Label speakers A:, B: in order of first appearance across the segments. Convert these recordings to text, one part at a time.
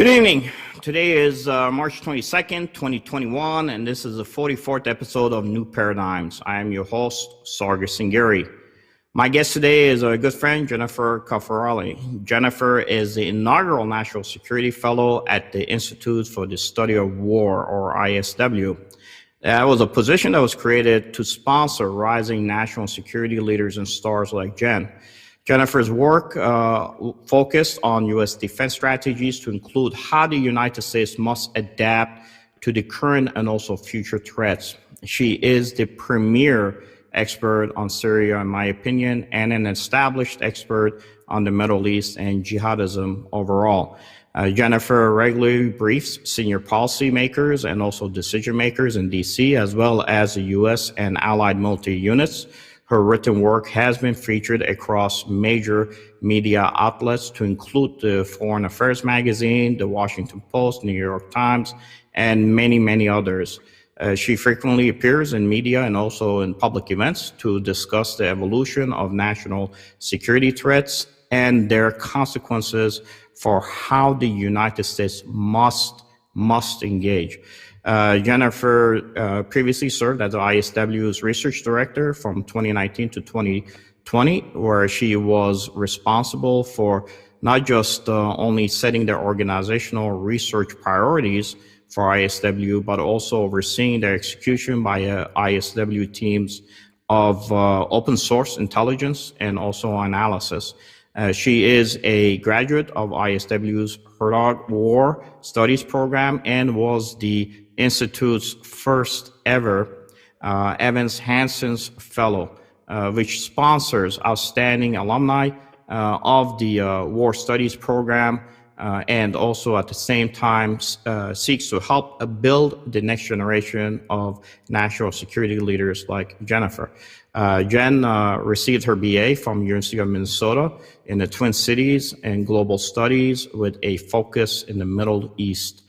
A: Good evening. Today is March 22nd, 2021, and this is the 44th episode of New Paradigms. I am your host, Sargis Sangari. My guest today is a good friend, Jennifer Cafarella. Jennifer is the inaugural National Security Fellow at the Institute for the Study of War, or ISW. That was a position that was created to sponsor rising national security leaders and stars like Jen. Jennifer's work focused on U.S. defense strategies to include how the United States must adapt to the current and also future threats. She is the premier expert on Syria, in my opinion, and an established expert on the Middle East and jihadism overall. Jennifer regularly briefs senior policymakers and also decision makers in D.C., as well as the U.S. and allied military units. Her written work has been featured across major media outlets to include the Foreign Affairs magazine, the Washington Post, New York Times, and many, many others. She frequently appears in media and also in public events to discuss the evolution of national security threats and their consequences for how the United States must engage. Jennifer previously served as the ISW's research director from 2019 to 2020, where she was responsible for not just only setting their organizational research priorities for ISW, but also overseeing their execution by ISW teams of open source intelligence and also analysis. She is a graduate of ISW's Hertog War Studies program and was the Institute's first ever Evans Hansen's Fellow, which sponsors outstanding alumni of the War Studies program and also at the same time seeks to help build the next generation of national security leaders like Jennifer. Jen received her BA from University of Minnesota in the Twin Cities in Global Studies with a focus in the Middle East.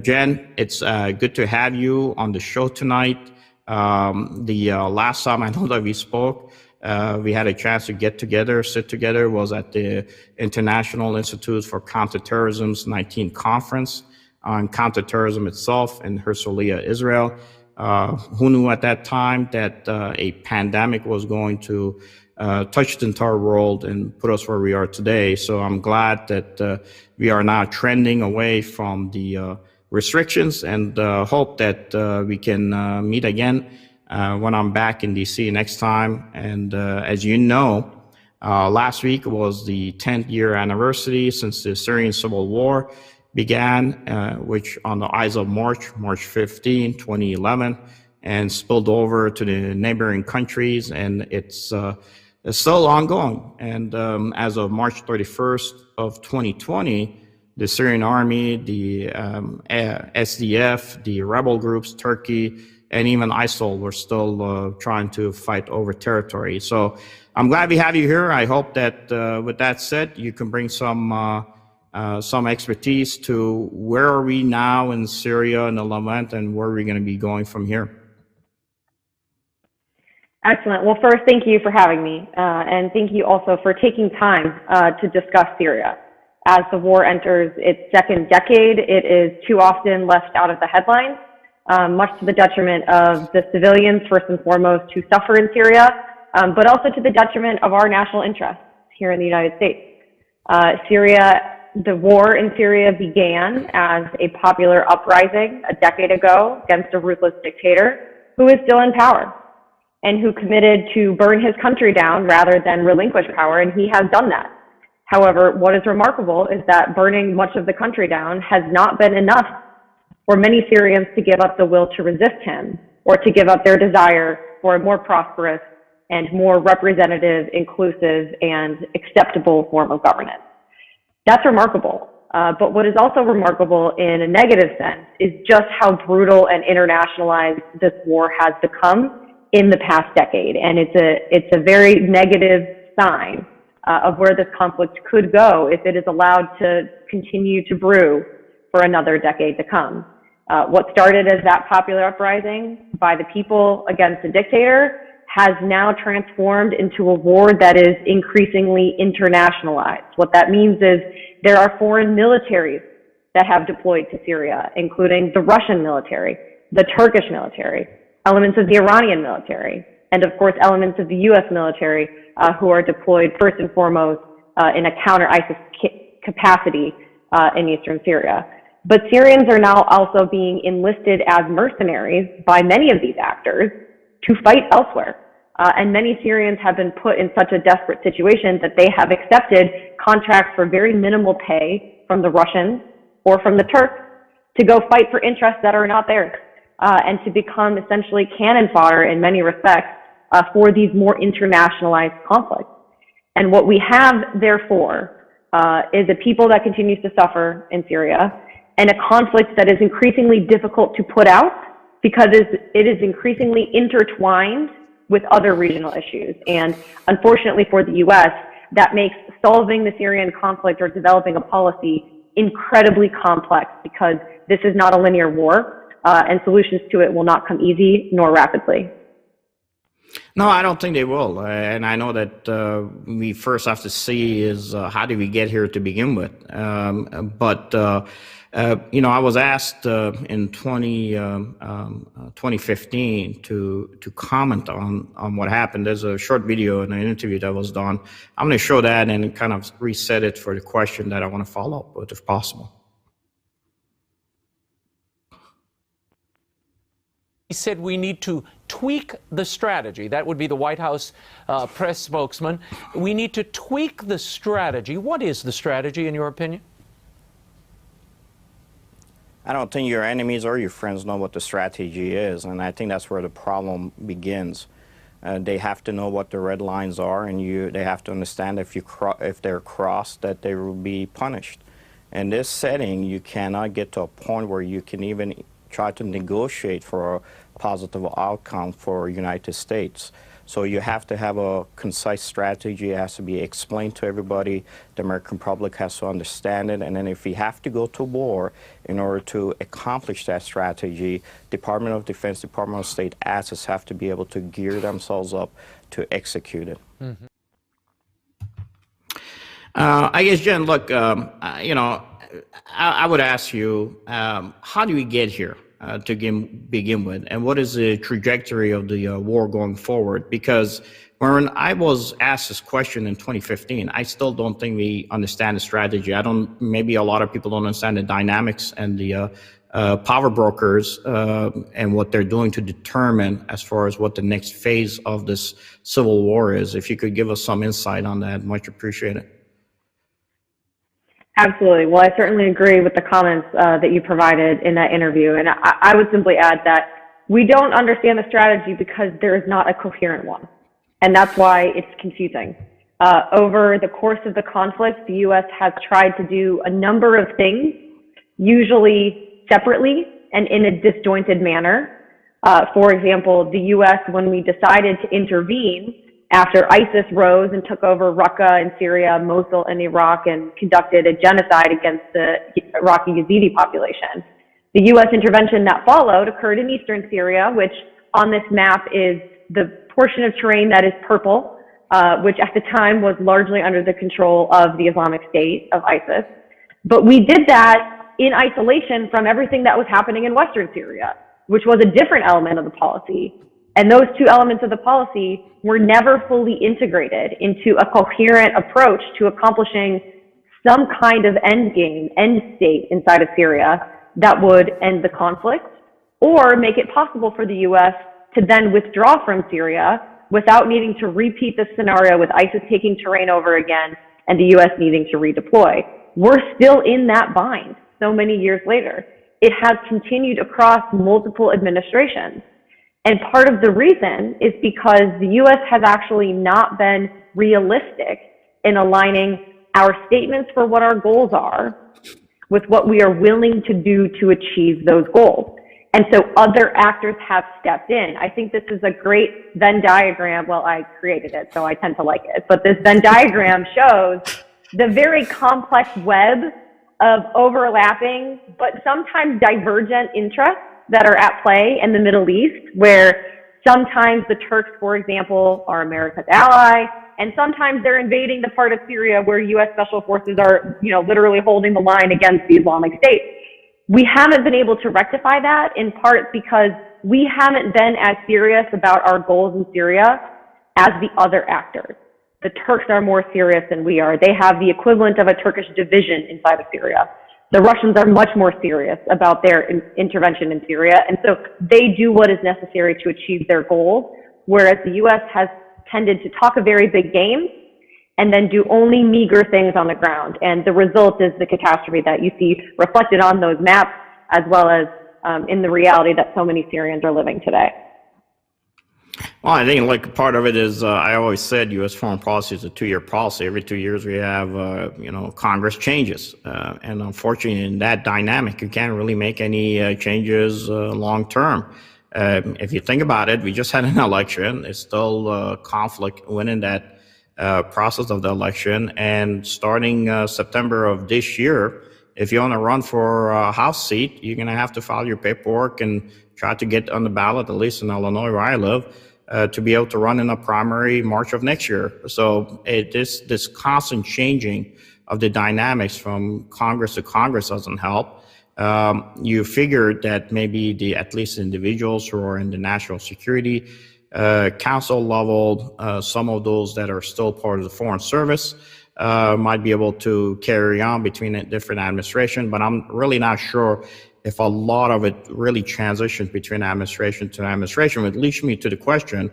A: Jen, it's good to have you on the show tonight. The last time I know that we spoke, we had a chance to sit together, was at the International Institute for Counterterrorism's 19th conference on counterterrorism itself in Herzliya, Israel. Who knew at that time that a pandemic was going to touch the entire world and put us where we are today? So I'm glad that we are now trending away from the restrictions and hope that we can meet again when I'm back in DC next time. And as you know, last week was the 10th year anniversary since the Syrian civil war began, which on the eyes of March 15, 2011, and spilled over to the neighboring countries, and it's still ongoing. And as of March 31st of 2020, the Syrian army, the SDF, the rebel groups, Turkey, and even ISIL were still trying to fight over territory. So I'm glad we have you here. I hope that with that said, you can bring some expertise to where are we now in Syria and the Levant, and where are we going to be going from here.
B: Excellent. Well, first, thank you for having me, and thank you also for taking time to discuss Syria. As the war enters its second decade, it is too often left out of the headlines, much to the detriment of the civilians, first and foremost, who suffer in Syria, but also to the detriment of our national interests here in the United States. The war in Syria began as a popular uprising a decade ago against a ruthless dictator who is still in power and who committed to burn his country down rather than relinquish power, and he has done that. However, what is remarkable is that burning much of the country down has not been enough for many Syrians to give up the will to resist him or to give up their desire for a more prosperous and more representative, inclusive, and acceptable form of governance. That's remarkable. But what is also remarkable in a negative sense is just how brutal and internationalized this war has become in the past decade. And it's a very negative sign of where this conflict could go if it is allowed to continue to brew for another decade to come. What started as that popular uprising by the people against a dictator has now transformed into a war that is increasingly internationalized. What that means is there are foreign militaries that have deployed to Syria, including the Russian military, the Turkish military, elements of the Iranian military, and of course elements of the U.S. military who are deployed first and foremost in a counter-ISIS capacity in eastern Syria. But Syrians are now also being enlisted as mercenaries by many of these actors to fight elsewhere. And many Syrians have been put in such a desperate situation that they have accepted contracts for very minimal pay from the Russians or from the Turks to go fight for interests that are not theirs, and to become essentially cannon fodder in many respects for these more internationalized conflicts. And what we have, therefore, is a people that continues to suffer in Syria, and a conflict that is increasingly difficult to put out because it is increasingly intertwined with other regional issues. And unfortunately for the U.S., that makes solving the Syrian conflict or developing a policy incredibly complex, because this is not a linear war, and solutions to it will not come easy nor rapidly.
A: No, I don't think they will. And I know that we first have to see is how did we get here to begin with. I was asked in 2015 to comment on what happened. There's a short video in an interview that was done. I'm going to show that and kind of reset it for the question that I want to follow up with, if possible.
C: He said we need to tweak the strategy. That would be the White House press spokesman. We need to tweak the strategy. What is the strategy, in your opinion?
A: I don't think your enemies or your friends know what the strategy is, and I think that's where the problem begins. They have to know what the red lines are, and they have to understand if they're crossed, that they will be punished. In this setting, you cannot get to a point where you can even try to negotiate for a positive outcome for United States. So you have to have a concise strategy. It has to be explained to everybody. The American public has to understand it. And then if we have to go to war in order to accomplish that strategy, Department of Defense, Department of State assets have to be able to gear themselves up to execute it. Mm-hmm. I guess, Jen, look, I would ask you, how do we get here? To begin with, and what is the trajectory of the war going forward? Because when I was asked this question in 2015, I still don't think we understand the strategy. Maybe a lot of people don't understand the dynamics and the power brokers and what they're doing to determine as far as what the next phase of this civil war is. If you could give us some insight on that, much appreciated.
B: Absolutely. Well, I certainly agree with the comments that you provided in that interview. And I would simply add that we don't understand the strategy because there is not a coherent one. And that's why it's confusing. Over the course of the conflict, the U.S. has tried to do a number of things, usually separately and in a disjointed manner. For example, the U.S., when we decided to intervene, after ISIS rose and took over Raqqa in Syria, Mosul in Iraq, and conducted a genocide against the Iraqi Yazidi population. The U.S. intervention that followed occurred in eastern Syria, which on this map is the portion of terrain that is purple, which at the time was largely under the control of the Islamic State of ISIS. But we did that in isolation from everything that was happening in western Syria, which was a different element of the policy. And those two elements of the policy were never fully integrated into a coherent approach to accomplishing some kind of end state inside of Syria that would end the conflict or make it possible for the U.S. to then withdraw from Syria without needing to repeat the scenario with ISIS taking terrain over again and the U.S. needing to redeploy. We're still in that bind so many years later. It has continued across multiple administrations. And part of the reason is because the U.S. has actually not been realistic in aligning our statements for what our goals are with what we are willing to do to achieve those goals. And so other actors have stepped in. I think this is a great Venn diagram. Well, I created it, so I tend to like it. But this Venn diagram shows the very complex web of overlapping, but sometimes divergent interests that are at play in the Middle East, where sometimes the Turks, for example, are America's ally, and sometimes they're invading the part of Syria where U.S. Special Forces are, literally holding the line against the Islamic State. We haven't been able to rectify that, in part because we haven't been as serious about our goals in Syria as the other actors. The Turks are more serious than we are. They have the equivalent of a Turkish division inside of Syria. The Russians are much more serious about their intervention in Syria, and so they do what is necessary to achieve their goals, whereas the U.S. has tended to talk a very big game and then do only meager things on the ground. And the result is the catastrophe that you see reflected on those maps, as well as in the reality that so many Syrians are living today.
A: Well, I think like part of it is I always said U.S. foreign policy is a 2-year policy. Every 2 years we have, Congress changes. And unfortunately, in that dynamic, you can't really make any changes long term. If you think about it, we just had an election. There's still conflict within that process of the election. And starting September of this year, if you want to run for a House seat, you're going to have to file your paperwork and try to get on the ballot, at least in Illinois where I live, to be able to run in a primary March of next year. So this constant changing of the dynamics from Congress to Congress doesn't help. You figured that maybe at least individuals who are in the National Security Council level, some of those that are still part of the Foreign Service, might be able to carry on between a different administration, but I'm really not sure if a lot of it really transitions between administration to administration, which leads me to the question,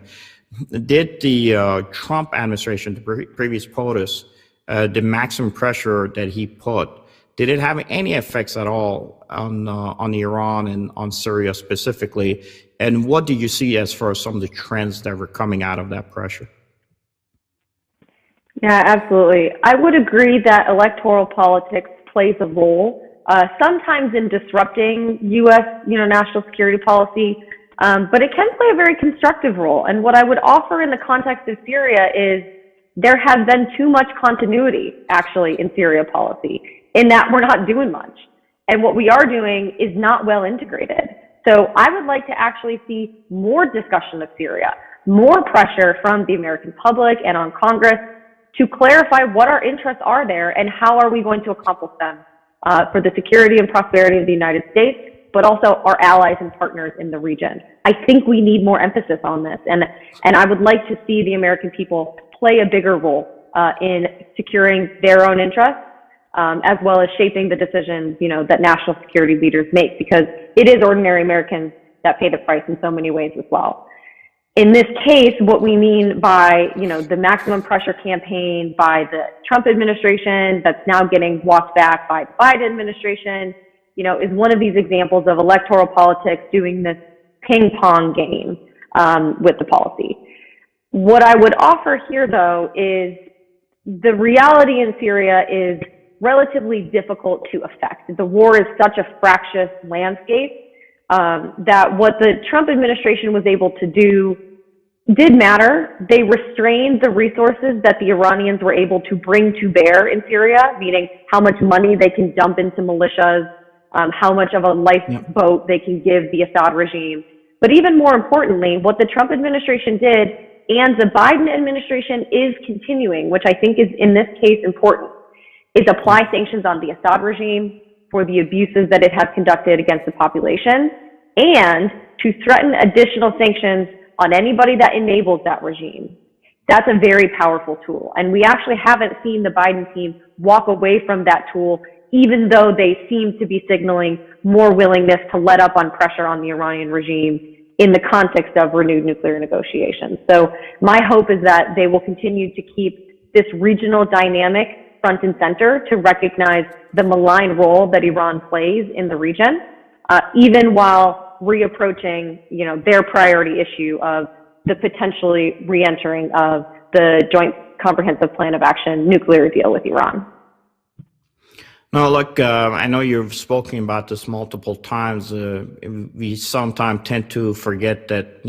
A: did the Trump administration, the previous POTUS, the maximum pressure that he put, did it have any effects at all on Iran and on Syria specifically? And what did you see as far as some of the trends that were coming out of that pressure?
B: Yeah, absolutely. I would agree that electoral politics plays a role, sometimes in disrupting U.S. national security policy, but it can play a very constructive role. And what I would offer in the context of Syria is there has been too much continuity, actually, in Syria policy, in that we're not doing much. And what we are doing is not well integrated. So I would like to actually see more discussion of Syria, more pressure from the American public and on Congress to clarify what our interests are there and how are we going to accomplish them for the security and prosperity of the United States, but also our allies and partners in the region. I think we need more emphasis on this, and I would like to see the American people play a bigger role in securing their own interests, as well as shaping the decisions that national security leaders make, because it is ordinary Americans that pay the price in so many ways as well. In this case, what we mean by, the maximum pressure campaign by the Trump administration that's now getting walked back by the Biden administration, is one of these examples of electoral politics doing this ping pong game with the policy. What I would offer here, though, is the reality in Syria is relatively difficult to affect. The war is such a fractious landscape that what the Trump administration was able to do did matter. They restrained the resources that the Iranians were able to bring to bear in Syria, meaning how much money they can dump into militias, how much of a lifeboat they can give the Assad regime. But even more importantly, what the Trump administration did and the Biden administration is continuing, which I think is in this case important, is apply sanctions on the Assad regime for the abuses that it has conducted against the population, and to threaten additional sanctions on anybody that enables that regime. That's a very powerful tool. And we actually haven't seen the Biden team walk away from that tool, even though they seem to be signaling more willingness to let up on pressure on the Iranian regime in the context of renewed nuclear negotiations. So my hope is that they will continue to keep this regional dynamic front and center to recognize the malign role that Iran plays in the region, even while reapproaching, their priority issue of the potentially re-entering of the Joint Comprehensive Plan of Action nuclear deal with Iran.
A: No, look, I know you've spoken about this multiple times. We sometimes tend to forget that,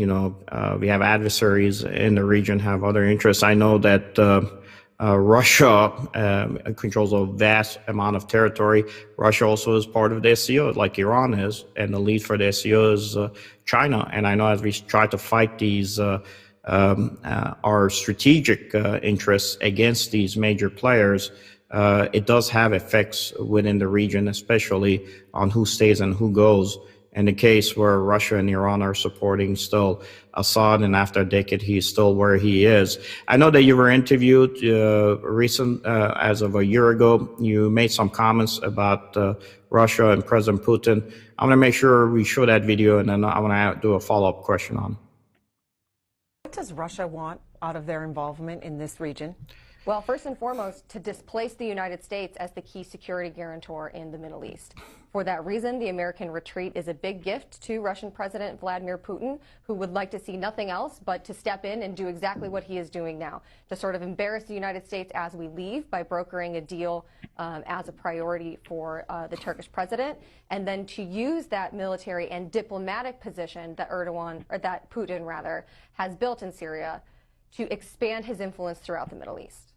A: we have adversaries in the region, have other interests. I know that Russia controls a vast amount of territory. Russia also is part of the SCO, like Iran is, and the lead for the SCO is China. And I know as we try to fight these our strategic interests against these major players, it does have effects within the region, especially on who stays and who goes. In the case where Russia and Iran are supporting still Assad, and after a decade, he's still where he is. I know that you were interviewed as of a year ago. You made some comments about Russia and President Putin. I want to make sure we show that video, and then I want to do a follow-up question on it.
D: What does Russia want out of their involvement in this region?
E: Well, first and foremost, to displace the United States as the key security guarantor in the Middle East. For that reason, the American retreat is a big gift to Russian President Vladimir Putin, who would like to see nothing else but to step in and do exactly what he is doing now, to sort of embarrass the United States as we leave by brokering a deal as a priority for the Turkish president, and then to use that military and diplomatic position that Putin has built in Syria to expand his influence throughout the Middle East.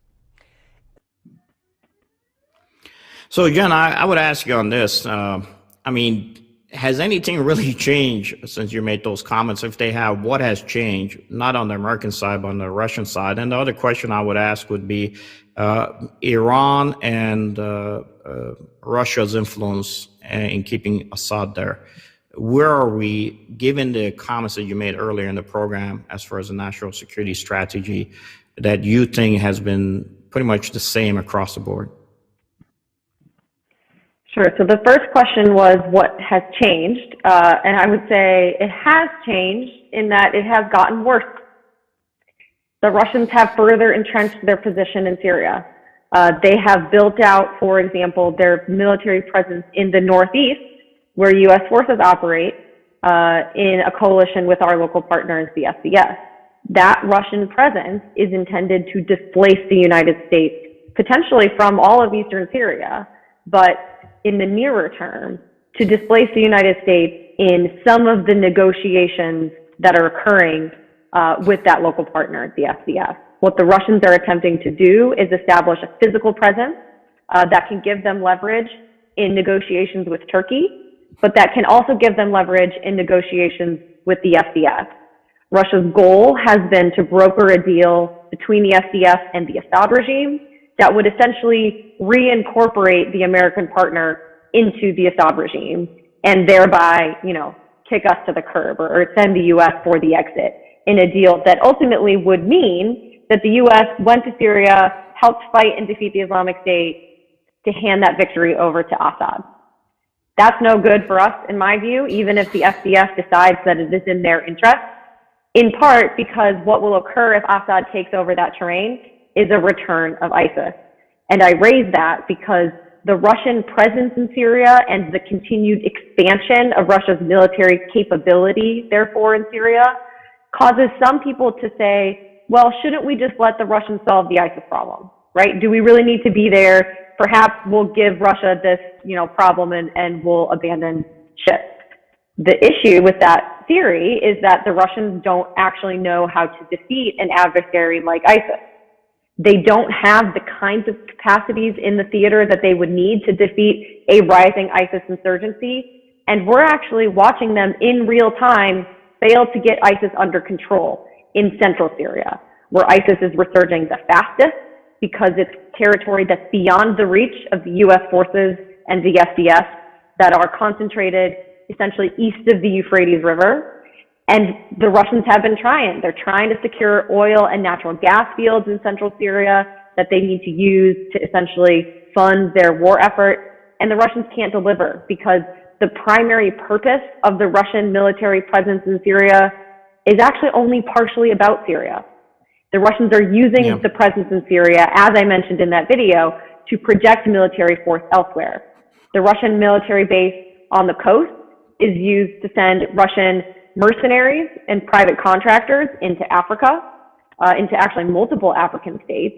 A: So, Jen, I would ask you on this. Has anything really changed since you made those comments? If they have, what has changed? Not on the American side, but on the Russian side. And the other question I would ask would be Iran and Russia's influence in keeping Assad there. Where are we, given the comments that you made earlier in the program, as far as the national security strategy, that you think has been pretty much the same across the board?
B: Sure. So the first question was what has changed, and I would say it has changed in that it has gotten worse. The Russians have further entrenched their position in Syria. They have built out, for example, their military presence in the northeast, where U.S. forces operate in a coalition with our local partners, the SDS. That Russian presence is intended to displace the United States, potentially from all of eastern Syria, but in the nearer term, to displace the United States in some of the negotiations that are occurring with that local partner, the SDS. What the Russians are attempting to do is establish a physical presence that can give them leverage in negotiations with Turkey, but that can also give them leverage in negotiations with the SDS. Russia's goal has been to broker a deal between the SDS and the Assad regime that would essentially reincorporate the American partner into the Assad regime and thereby, kick us to the curb or send the U.S. for the exit in a deal that ultimately would mean that the U.S. went to Syria, helped fight and defeat the Islamic State to hand that victory over to Assad. That's no good for us, in my view, even if the SDS decides that it is in their interest, in part because what will occur if Assad takes over that terrain is a return of ISIS. And I raise that because the Russian presence in Syria and the continued expansion of Russia's military capability, therefore, in Syria, causes some people to say, well, shouldn't we just let the Russians solve the ISIS problem, right? Do we really need to be there? Perhaps we'll give Russia this, problem and we'll abandon ship. The issue with that theory is that the Russians don't actually know how to defeat an adversary like ISIS. They don't have the kinds of capacities in the theater that they would need to defeat a rising ISIS insurgency. And we're actually watching them in real time fail to get ISIS under control in central Syria, where ISIS is resurging the fastest because it's territory that's beyond the reach of the U.S. forces and the SDS that are concentrated essentially east of the Euphrates River. And the Russians have been trying. They're trying to secure oil and natural gas fields in central Syria that they need to use to essentially fund their war effort. And the Russians can't deliver because the primary purpose of the Russian military presence in Syria is actually only partially about Syria. The Russians are using the presence in Syria, as I mentioned in that video, to project military force elsewhere. The Russian military base on the coast is used to send Russian mercenaries and private contractors into Africa, into actually multiple African states.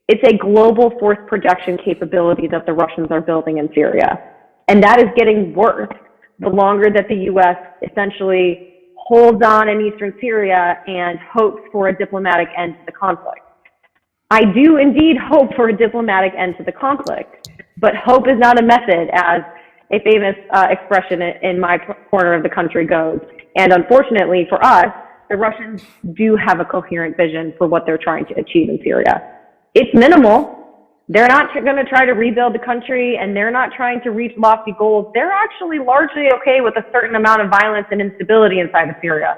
B: It's a global force projection capability that the Russians are building in Syria. And that is getting worse the longer that the U.S. essentially holds on in eastern Syria and hopes for a diplomatic end to the conflict. I do indeed hope for a diplomatic end to the conflict, but hope is not a method, as a famous expression in my corner of the country goes. And unfortunately for us, the Russians do have a coherent vision for what they're trying to achieve in Syria. It's minimal. They're not going to try to rebuild the country, and they're not trying to reach lofty goals. They're actually largely okay with a certain amount of violence and instability inside of Syria,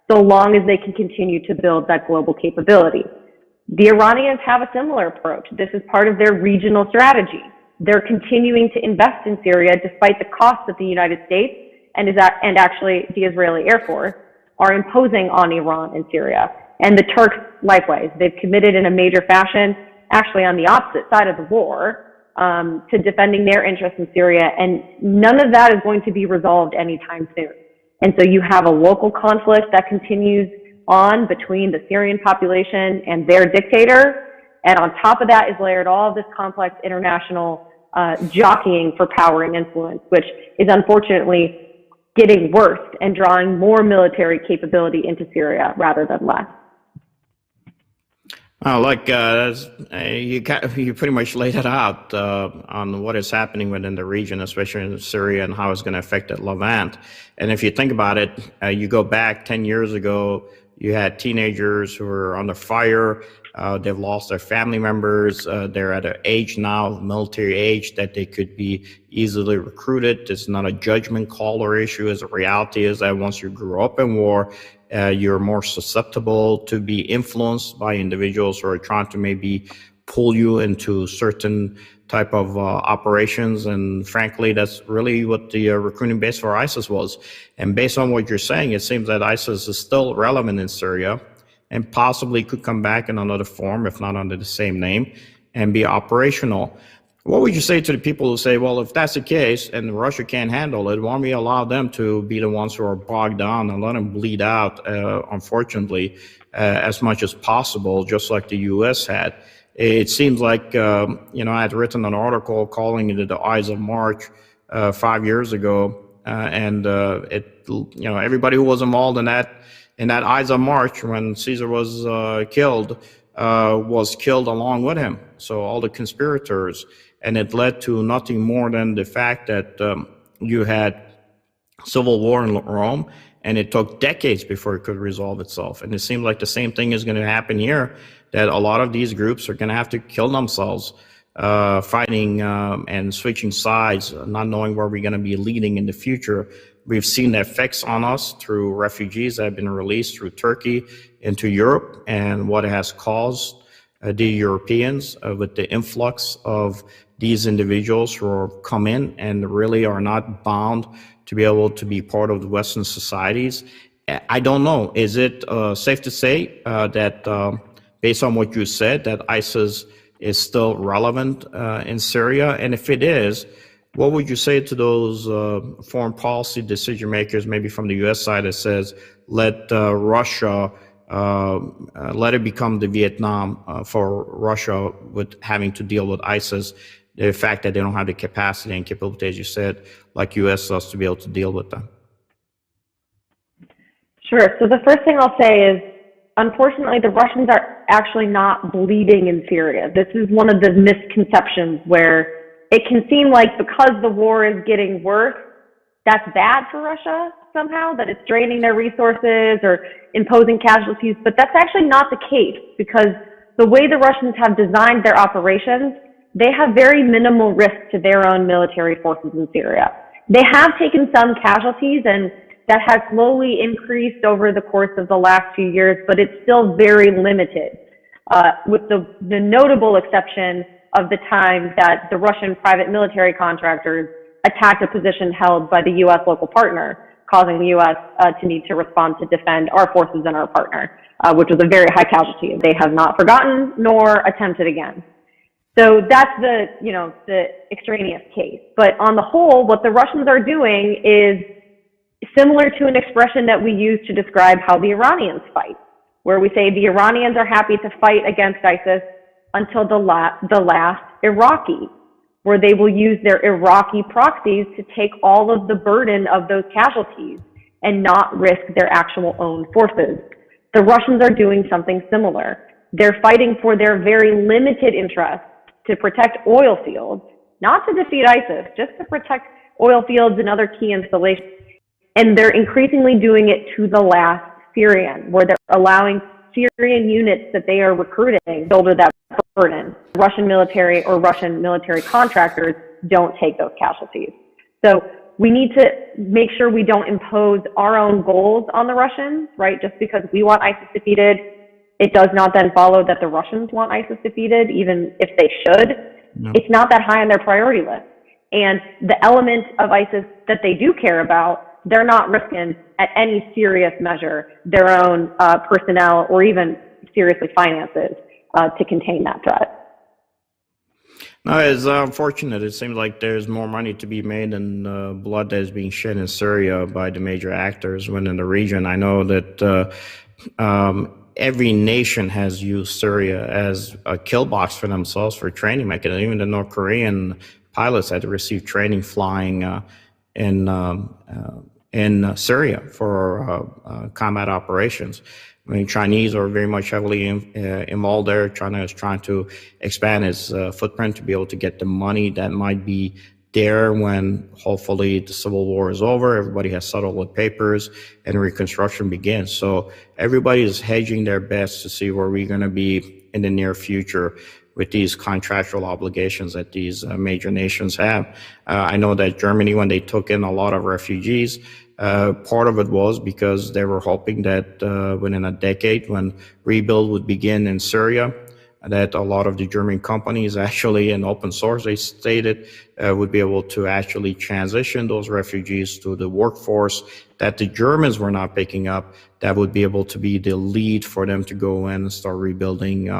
B: so long as they can continue to build that global capability. The Iranians have a similar approach. This is part of their regional strategy. They're continuing to invest in Syria despite the cost that the United States and actually the Israeli Air Force are imposing on Iran and Syria. And the Turks, likewise, they've committed in a major fashion, actually on the opposite side of the war, to defending their interests in Syria. And none of that is going to be resolved anytime soon. And so you have a local conflict that continues on between the Syrian population and their dictator. And on top of that is layered all of this complex international jockeying for power and influence, which is unfortunately getting worse and drawing more military capability into Syria rather than less.
A: You pretty much laid it out on what is happening within the region, especially in Syria, and how it's going to affect the Levant. And if you think about it, you go back 10 years ago, you had teenagers who were under fire. They've lost their family members. They're at an age now, military age, that they could be easily recruited. It's not a judgment call or issue. As a reality is that once you grew up in war, you're more susceptible to be influenced by individuals who are trying to maybe pull you into certain type of operations. And frankly, that's really what the recruiting base for ISIS was. And based on what you're saying, it seems that ISIS is still relevant in Syria and possibly could come back in another form, if not under the same name, and be operational. What would you say to the people who say, well, if that's the case and Russia can't handle it, why don't we allow them to be the ones who are bogged down and let them bleed out, unfortunately, as much as possible, just like the U.S. had? It seems like, I had written an article calling it the Eyes of March 5 years ago, and everybody who was involved in that Eyes of March when Caesar was killed along with him. So all the conspirators, and it led to nothing more than the fact that you had civil war in Rome, and it took decades before it could resolve itself. And it seems like the same thing is going to happen here, that a lot of these groups are going to have to kill themselves fighting and switching sides, not knowing where we're going to be leading in the future. We've seen the effects on us through refugees that have been released through Turkey into Europe, and what it has caused the Europeans with the influx of these individuals who are come in and really are not bound to be able to be part of the Western societies. I don't know. Is it safe to say that based on what you said, that ISIS is still relevant in Syria? And if it is, what would you say to those foreign policy decision makers, maybe from the U.S. side, that says, let Russia, let it become the Vietnam for Russia with having to deal with ISIS, the fact that they don't have the capacity and capability, as you said, like U.S. does, to be able to deal with them?
B: Sure. So the first thing I'll say is, unfortunately, the Russians are actually not bleeding in Syria. This is one of the misconceptions where it can seem like because the war is getting worse, that's bad for Russia somehow, that it's draining their resources or imposing casualties. But that's actually not the case, because the way the Russians have designed their operations, they have very minimal risk to their own military forces in Syria. They have taken some casualties, and that has slowly increased over the course of the last few years, but it's still very limited, with the notable exception of the time that the Russian private military contractors attacked a position held by the U.S. local partner, causing the U.S. To need to respond to defend our forces and our partner, which was a very high casualty. They have not forgotten nor attempted again. So that's the extraneous case. But on the whole, what the Russians are doing is similar to an expression that we use to describe how the Iranians fight, where we say the Iranians are happy to fight against ISIS until the last Iraqi, where they will use their Iraqi proxies to take all of the burden of those casualties and not risk their actual own forces. The Russians are doing something similar. They're fighting for their very limited interests to protect oil fields, not to defeat ISIS, just to protect oil fields and other key installations. And they're increasingly doing it to the last Syrian, where they're allowing Syrian units that they are recruiting shoulder that burden. Russian military or Russian military contractors don't take those casualties. So we need to make sure we don't impose our own goals on the Russians, right? Just because we want ISIS defeated, it does not then follow that the Russians want ISIS defeated, even if they should. No. It's not that high on their priority list. And the elements of ISIS that they do care about, they're not risking at any serious measure their own personnel or even seriously finances to contain that threat.
A: No, it's unfortunate. It seems like there's more money to be made than blood that is being shed in Syria by the major actors within the region. I know that every nation has used Syria as a kill box for themselves for training mechanism. Even the North Korean pilots had to receive training flying in Syria for combat operations. I mean, Chinese are very much heavily involved there. China is trying to expand its footprint to be able to get the money that might be there when hopefully the civil war is over, everybody has settled with papers, and reconstruction begins. So everybody is hedging their bets to see where we're going to be in the near future with these contractual obligations that these major nations have. I know that Germany, when they took in a lot of refugees, part of it was because they were hoping that within a decade, when rebuild would begin in Syria, that a lot of the German companies actually in open source, they stated, would be able to actually transition those refugees to the workforce that the Germans were not picking up, that would be able to be the lead for them to go in and start rebuilding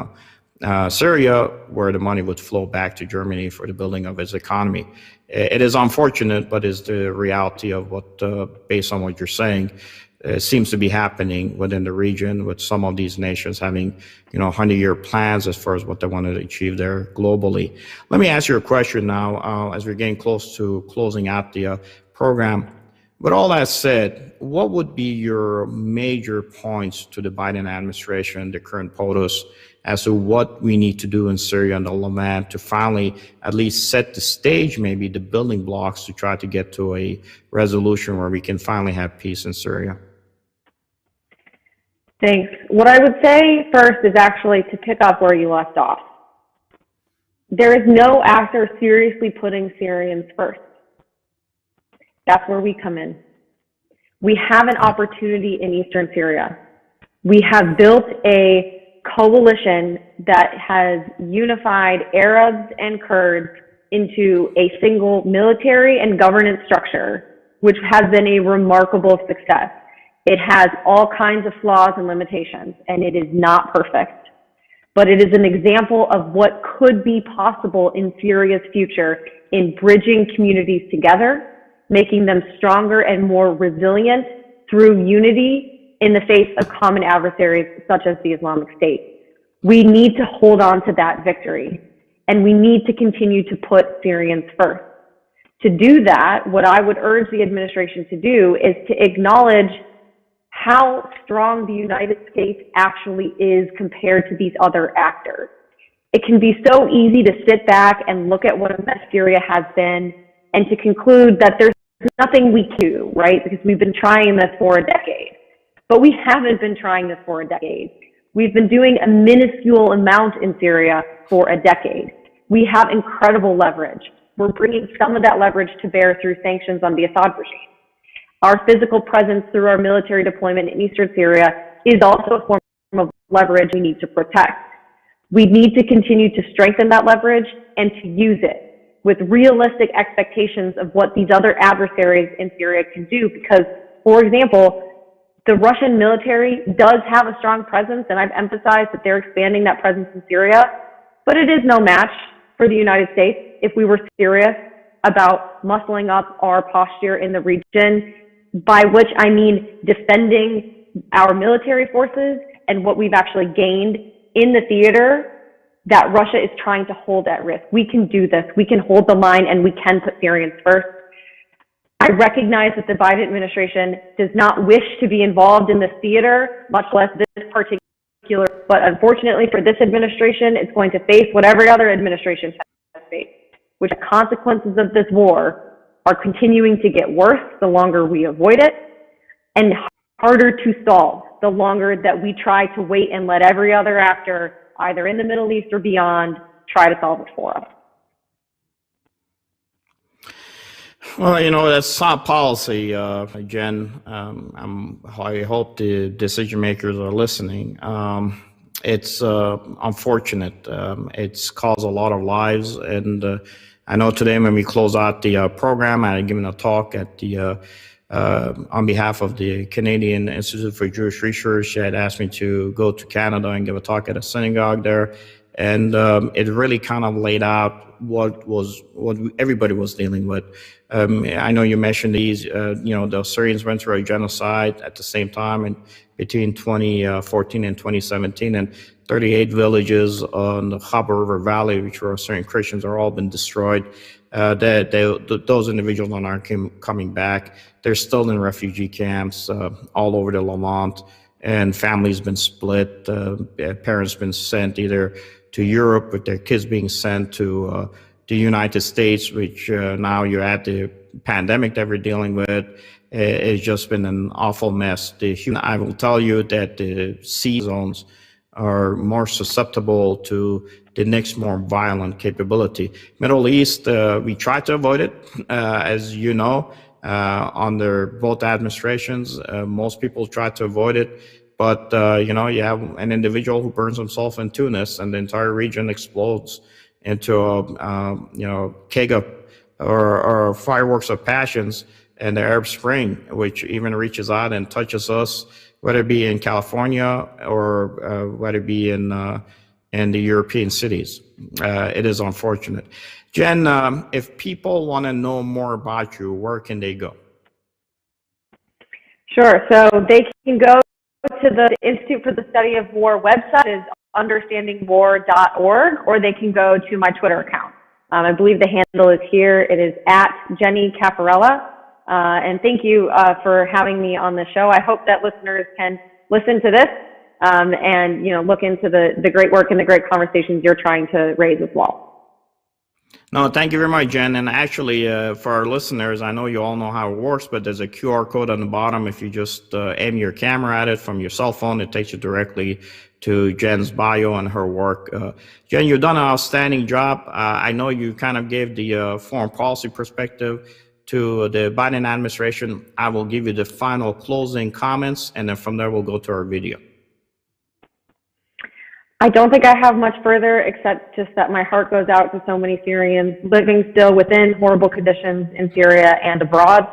A: Syria, where the money would flow back to Germany for the building of its economy. It is unfortunate, but it's the reality of what, based on what you're saying, seems to be happening within the region, with some of these nations having, 100-year plans as far as what they want to achieve there globally. Let me ask you a question now, as we're getting close to closing out the program. With all that said, what would be your major points to the Biden administration, the current POTUS, as to what we need to do in Syria and the Levant to finally at least set the stage, maybe the building blocks to try to get to a resolution where we can finally have peace in Syria?
B: Thanks. What I would say first is actually to pick up where you left off. There is no actor seriously putting Syrians first. That's where we come in. We have an opportunity in eastern Syria. We have built a coalition that has unified Arabs and Kurds into a single military and governance structure, which has been a remarkable success. It has all kinds of flaws and limitations, and it is not perfect. But it is an example of what could be possible in Syria's future in bridging communities together, making them stronger and more resilient through unity in the face of common adversaries such as the Islamic State. We need to hold on to that victory, and we need to continue to put Syrians first. To do that, what I would urge the administration to do is to acknowledge how strong the United States actually is compared to these other actors. It can be so easy to sit back and look at what Syria has been and to conclude that there's nothing we can do, right? Because we've been trying this for a decade. But we haven't been trying this for a decade. We've been doing a minuscule amount in Syria for a decade. We have incredible leverage. We're bringing some of that leverage to bear through sanctions on the Assad regime. Our physical presence through our military deployment in eastern Syria is also a form of leverage we need to protect. We need to continue to strengthen that leverage and to use it with realistic expectations of what these other adversaries in Syria can do. Because, for example, the Russian military does have a strong presence, and I've emphasized that they're expanding that presence in Syria, but it is no match for the United States if we were serious about muscling up our posture in the region, by which I mean defending our military forces and what we've actually gained in the theater that Russia is trying to hold at risk. We can do this. We can hold the line, and we can put Syrians first. I recognize that the Biden administration does not wish to be involved in this theater, much less this particular, but unfortunately for this administration, it's going to face what every other administration has faced, which the consequences of this war are continuing to get worse the longer we avoid it and harder to solve the longer that we try to wait and let every other actor, either in the Middle East or beyond, try to solve it for us.
A: Well, that's sound policy, Jen. I hope the decision makers are listening. It's unfortunate. It's caused a lot of lives, and I know today when we close out the program, I had given a talk at the on behalf of the Canadian Institute for Jewish Research. They had asked me to go to Canada and give a talk at a synagogue there, and it really kind of laid out what everybody was dealing with. I know you mentioned these, the Syrians went through a genocide at the same time, and between 2014 and 2017, and 38 villages on the Khaba River Valley, which were Syrian Christians, are all been destroyed. Those individuals aren't coming back. They're still in refugee camps all over the Levant, and families been split. Parents been sent either to Europe, with their kids being sent to the United States, which now you're at the pandemic that we're dealing with. It's just been an awful mess. I will tell you that the sea zones are more susceptible to the next more violent capability. Middle East, we try to avoid it, as you know, under both administrations. Most people try to avoid it. But, you have an individual who burns himself in Tunis, and the entire region explodes into a keg of or fireworks of passions, and the Arab Spring, which even reaches out and touches us, whether it be in California or whether it be in the European cities. It is unfortunate. Jen, if people want to know more about you, where can they go?
B: Sure. So they can go to the Institute for the Study of War website, is understandingwar.org, or they can go to my Twitter account. I believe the handle is here. It is at Jenny Cafarella. And thank you for having me on the show. I hope that listeners can listen to this and look into the great work and the great conversations you're trying to raise as well.
A: No, thank you very much, Jen. And actually, for our listeners, I know you all know how it works, but there's a QR code on the bottom. If you just aim your camera at it from your cell phone, it takes you directly to Jen's bio and her work. Jen, you've done an outstanding job. I know you kind of gave the foreign policy perspective to the Biden administration. I will give you the final closing comments, and then from there we'll go to our video.
B: I don't think I have much further, except just that my heart goes out to so many Syrians living still within horrible conditions in Syria and abroad.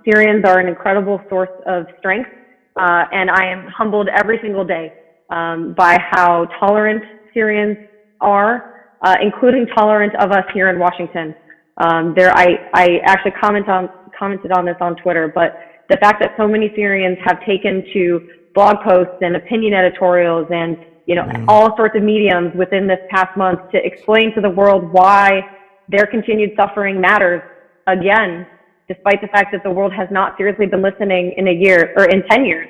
B: Syrians are an incredible source of strength, and I am humbled every single day by how tolerant Syrians are, including tolerant of us here in Washington. I actually commented on this on Twitter, but the fact that so many Syrians have taken to blog posts and opinion editorials and all sorts of mediums within this past month to explain to the world why their continued suffering matters, again, despite the fact that the world has not seriously been listening in a year or in 10 years,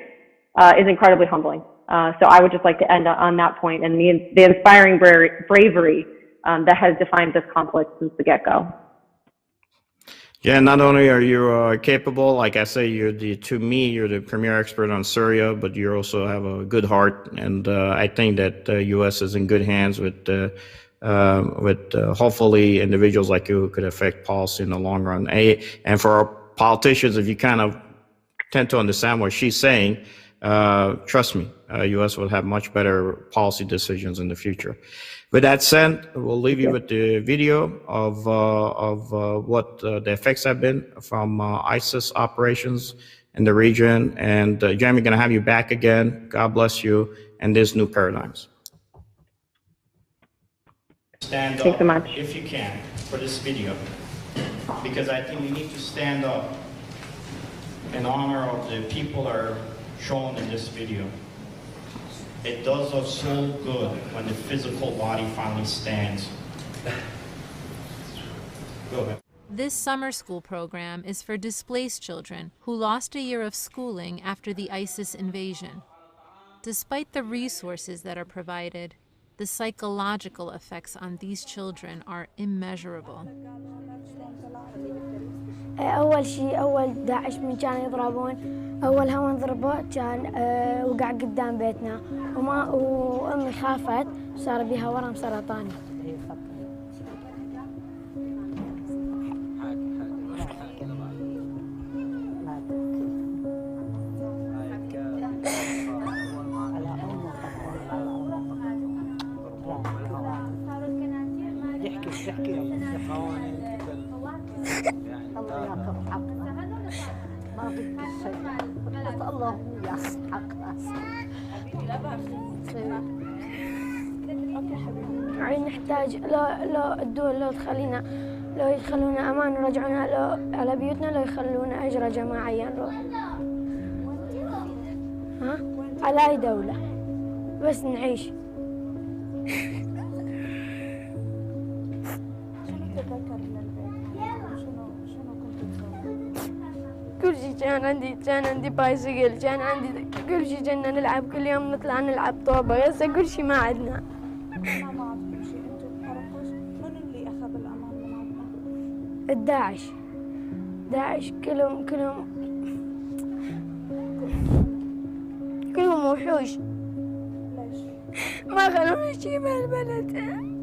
B: is incredibly humbling. So I would just like to end on that point and the inspiring bravery that has defined this conflict since the get-go.
A: Yeah, not only are you capable, like I say, to me, you're the premier expert on Syria, but you also have a good heart, and I think that the U.S. is in good hands with hopefully individuals like you who could affect policy in the long run. And for our politicians, if you kind of tend to understand what she's saying, trust me, U.S. will have much better policy decisions in the future. With that said, we'll leave you with the video of what the effects have been from ISIS operations in the region. And Jen, we're going to have you back again. God bless you and these new paradigms. Stand
B: Thanks
A: up,
B: so much.
A: if you can, for this video, because I think we need to stand up in honor of the people that are shown in this video. It does us so good when the physical body finally stands. Go ahead.
F: This summer school program is for displaced children who lost a year of schooling after the ISIS invasion. Despite the resources that are provided, the psychological effects on these children are immeasurable.
G: أول شيء داعش من كانوا يضربون أول هوا انضربه كان وقع قدام بيتنا وأمي خافت وصار بيها ورم سرطاني.
H: الله ياخذ حقنا ما بدي شيء بس الله هو ياخذ حقنا.
G: يعني نحتاج لو الدول لو يخلونا امان ورجعونا على بيوتنا، لو يخلونا هجرة جماعية نروح على اي دولة بس نعيش. كل شيء كان عندي بايسكل، كان عندي كل شيء، كنا نلعب كل يوم، نطلع نلعب طوبة. هسه كل شيء ما عندنا.
I: ما عندكم شيء، انتم بتعرفوش من اللي اخذ الامان من عندنا؟
G: داعش كلهم وحوش.
I: ليش؟
G: ما خلونا شيء بهالبلد.